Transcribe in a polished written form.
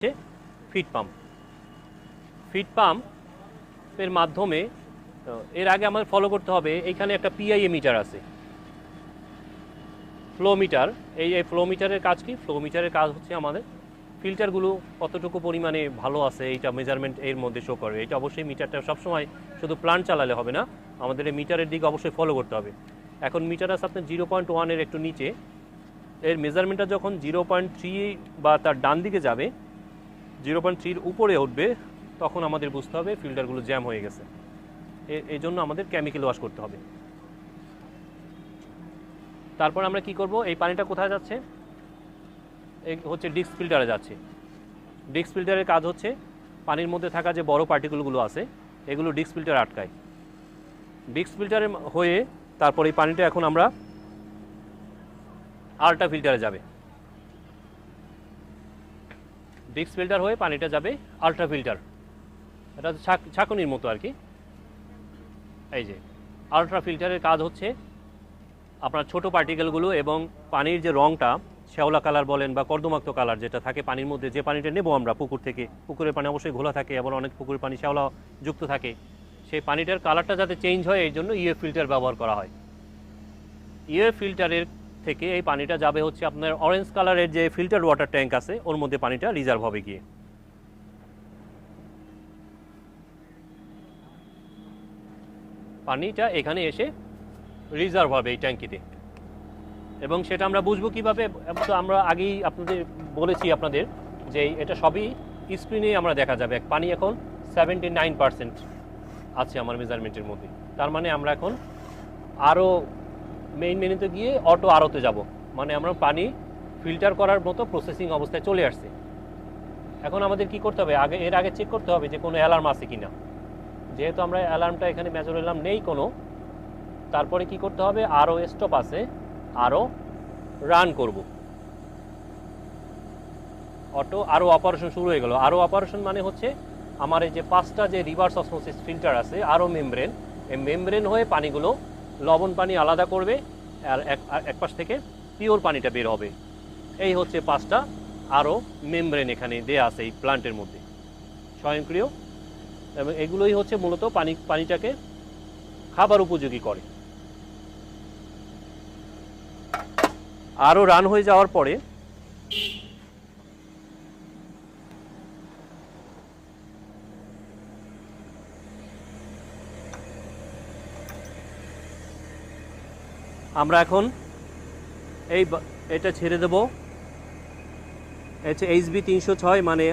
Feed pump. Feed পাম্পের মাধ্যমে এর আগে আমাদের ফলো করতে হবে, এইখানে একটা পিআইএ মিটার আছে, ফ্লো মিটার। এই ফ্লো মিটারের কাজ কি? ফ্লো মিটারের কাজ হচ্ছে আমাদের ফিল্টারগুলো কতটুকু পরিমাণে ভালো আছে এইটা মেজারমেন্ট এর মধ্যে শো করে। এটা অবশ্যই মিটারটা সবসময় শুধু প্লান্ট চালালে হবে না, আমাদের এই মিটারের দিকে অবশ্যই ফলো করতে হবে। এখন মিটার আছে আপনার 0.1-এর একটু নিচে, এর মেজারমেন্টটা যখন 0.3 বা তার ডান দিকে যাবে, 0.3-র উপরে উঠবে, তখন আমাদের বুঝতে হবে ফিল্টারগুলো জ্যাম হয়ে গেছে। এই জন্য আমাদের কেমিক্যাল ওয়াশ করতে হবে। তারপর আমরা কি করব, এই পানিটা কোথায় যাচ্ছে? এই হচ্ছে ডিস্ক ফিল্টারে যাচ্ছে। ডিস্ক ফিল্টারের কাজ হচ্ছে পানির মধ্যে থাকা যে বড় পার্টিকেলগুলো আছে এগুলো ডিস্ক ফিল্টার আটকায়। ডিস্ক ফিল্টারে হয়ে তারপর এই পানিটা এখন আমরা আল্ট্রা ফিল্টারে যাবে। ডিস্ক ফিল্টার হয়ে পানিটা যাবে আল্ট্রা ফিল্টার, এটা ছাঁকনির মতো আর কি। এই যে আল্ট্রা ফিল্টারের কাজ হচ্ছে আপনার ছোট পার্টিকেলগুলো এবং পানির যে রঙটা শ্যাওলা কালার বলেন বা কর্দমাক্ত কালার যেটা থাকে পানির মধ্যে, যে পানিটা নেব আমরা পুকুর থেকে, পুকুরের পানি অবশ্যই ঘোলা থাকে, আবার অনেক পুকুরের পানি শ্যাওলা যুক্ত থাকে, সেই পানিটার কালারটা যাতে চেঞ্জ হয় এই জন্য ইউএফ ফিল্টার ব্যবহার করা হয়। ইউএফ ফিল্টারের থেকে এই পানিটা যাবে হচ্ছে আপনার অরেঞ্জ কালারের যে ফিল্টার ওয়াটার ট্যাঙ্ক আছে ওর মধ্যে পানিটা রিজার্ভ হবে গিয়ে। পানিটা এখানে এসে রিজার্ভ হবে এই ট্যাঙ্কিতে, এবং সেটা আমরা বুঝবো কীভাবে? আমরা আগেই আপনাদের বলেছি আপনাদের যে এটা সবই স্ক্রিনে আমরা দেখা যাবে। পানি এখন 79% আছে আমার মেজারমেন্টের মধ্যে, তার মানে আমরা এখন আরও মেইন মেনুতে গিয়ে অটো আরোতে যাব, মানে আমরা পানি ফিল্টার করার মতো প্রসেসিং অবস্থায় চলে আসছে। এখন আমাদের কি করতে হবে? এর আগে চেক করতে হবে যে কোনো অ্যালার্ম আছে কিনা। যেহেতু আমরা অ্যালার্মটা এখানে মেজর অ্যালার্ম নেই কোনো, তারপরে কি করতে হবে? আরও স্টপ আছে, আরও রান করব, অটো আরও অপারেশন শুরু হয়ে গেল। আরও অপারেশন মানে হচ্ছে আমার এই যে 5টা যে রিভার্স অসমোসিস ফিল্টার আছে, আরও মেমব্রেন, এই মেমব্রেন হয়ে পানিগুলো লবণ পানি আলাদা করবে আর এক পাশ থেকে পিওর পানিটা বের হবে। এই হচ্ছে 5টা আরও মেমব্রেন এখানে দেয়া আছে এই প্লান্টের মধ্যে, স্বয়ংক্রিয়, এবং এগুলোই হচ্ছে মূলত পানিটাকে খাবার উপযোগী করে। আরও রান হয়ে যাওয়ার পরে আমরা এখন এটা ছেড়ে দেব। এটা HB 306, মানে